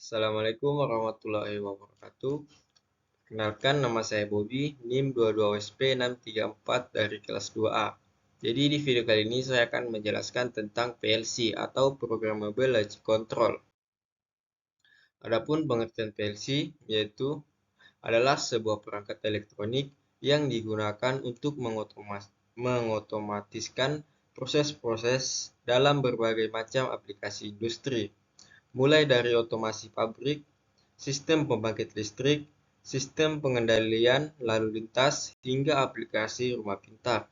Assalamualaikum warahmatullahi wabarakatuh. Kenalkan, nama saya Bobby, NIM 22WSP634 dari kelas 2A. Jadi di video kali ini saya akan menjelaskan tentang PLC atau Programmable Logic Control. Adapun pengertian PLC yaitu adalah sebuah perangkat elektronik yang digunakan untuk mengotomatiskan proses-proses dalam berbagai macam aplikasi industri, mulai dari otomasi pabrik, sistem pembangkit listrik, sistem pengendalian lalu lintas, hingga aplikasi rumah pintar.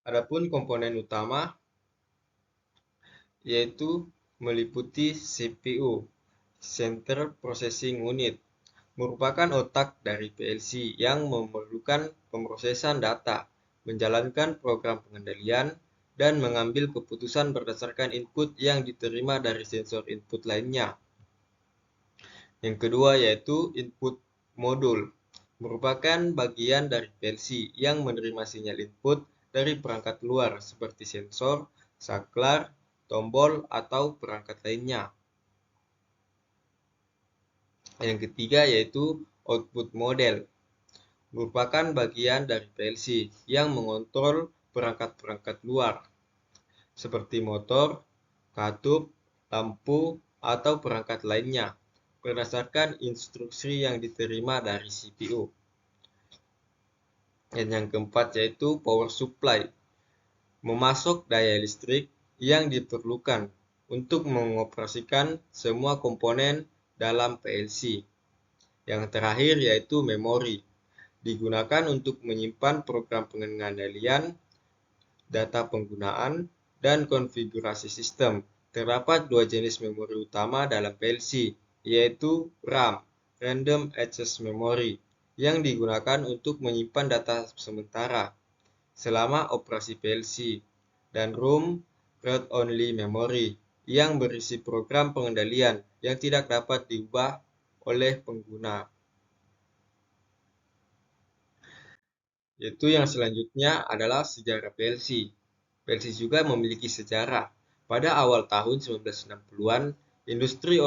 Adapun komponen utama yaitu meliputi CPU, Central Processing Unit, merupakan otak dari PLC yang memerlukan pemrosesan data, menjalankan program pengendalian, dan mengambil keputusan berdasarkan input yang diterima dari sensor input lainnya. Yang kedua yaitu input modul, merupakan bagian dari PLC yang menerima sinyal input dari perangkat luar seperti sensor, saklar, tombol, atau perangkat lainnya. Yang ketiga yaitu output model, merupakan bagian dari PLC yang mengontrol perangkat-perangkat luar seperti motor, katup, lampu, atau perangkat lainnya berdasarkan instruksi yang diterima dari CPU. Dan yang keempat yaitu power supply, memasok daya listrik yang diperlukan untuk mengoperasikan semua komponen dalam PLC. Yang terakhir yaitu memori, digunakan untuk menyimpan program pengendalian, data penggunaan, dan konfigurasi sistem. Terdapat dua jenis memori utama dalam PLC, yaitu RAM, Random Access Memory, yang digunakan untuk menyimpan data sementara selama operasi PLC, dan ROM, Read Only Memory, yang berisi program pengendalian yang tidak dapat diubah oleh pengguna. Yaitu yang selanjutnya adalah sejarah PLC. PLC juga memiliki sejarah. Pada awal tahun 1960-an, industri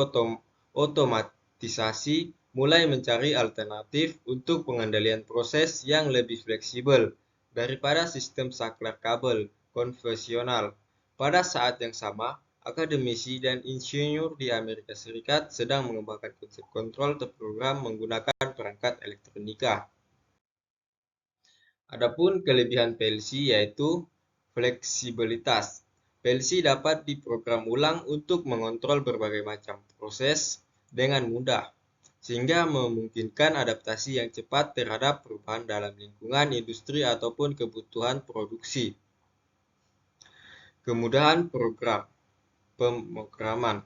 otomatisasi mulai mencari alternatif untuk pengendalian proses yang lebih fleksibel daripada sistem saklar kabel konvensional. Pada saat yang sama, akademisi dan insinyur di Amerika Serikat sedang mengembangkan konsep kontrol terprogram menggunakan perangkat elektronika. Adapun kelebihan PLC yaitu fleksibilitas. PLC dapat diprogram ulang untuk mengontrol berbagai macam proses dengan mudah, sehingga memungkinkan adaptasi yang cepat terhadap perubahan dalam lingkungan industri ataupun kebutuhan produksi. Kemudahan pemrograman.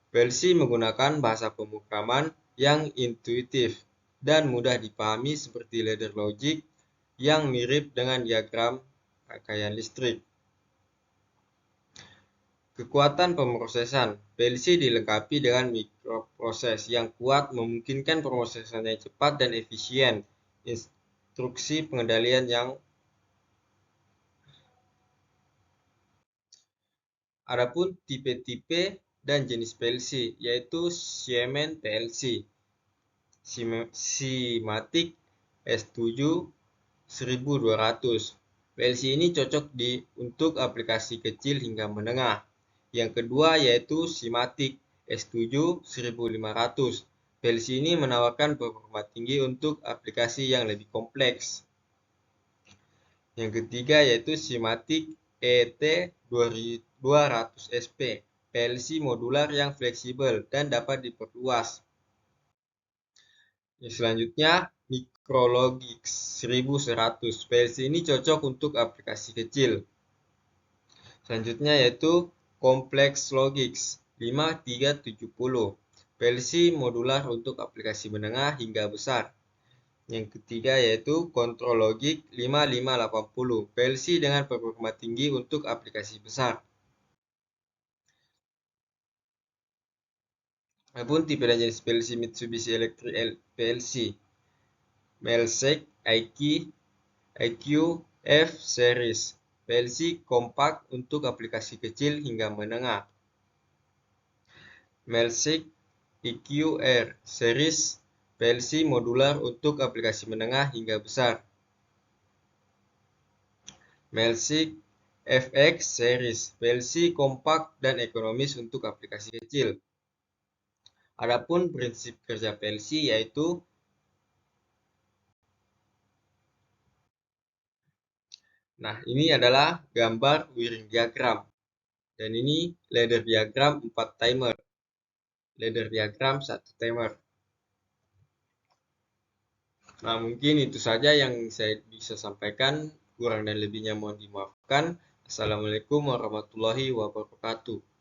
PLC menggunakan bahasa pemrograman yang intuitif dan mudah dipahami seperti ladder logic yang mirip dengan diagram rangkaian listrik. Kekuatan pemrosesan. PLC dilengkapi dengan mikroproses yang kuat memungkinkan pemrosesan yang cepat dan efisien. Instruksi pengendalian yang adapun tipe-tipe dan jenis PLC yaitu Siemens PLC, Simatic S7 1200. PLC ini cocok untuk aplikasi kecil hingga menengah. Yang kedua yaitu Simatic S7 1500. PLC ini menawarkan performa tinggi untuk aplikasi yang lebih kompleks. Yang ketiga yaitu Simatic ET 200SP. PLC modular yang fleksibel dan dapat diperluas. Yang selanjutnya Micrologix 1100. PLC ini cocok untuk aplikasi kecil. Selanjutnya yaitu Complex Logix 5370. PLC modular untuk aplikasi menengah hingga besar. Yang ketiga yaitu Control Logic 5580. PLC dengan performa tinggi untuk aplikasi besar. Adapun tipe dan jenis PLC Mitsubishi Electric PLC, Melsec IQ F Series. PLC kompak untuk aplikasi kecil hingga menengah. Melsig EQR series PLC modular untuk aplikasi menengah hingga besar. Melsig FX series PLC kompak dan ekonomis untuk aplikasi kecil. Adapun prinsip kerja PLC yaitu ini adalah gambar wiring diagram. Dan ini ladder diagram 4 timer. Ladder diagram 1 timer. Mungkin itu saja yang saya bisa sampaikan. Kurang dan lebihnya mohon dimaafkan. Assalamualaikum warahmatullahi wabarakatuh.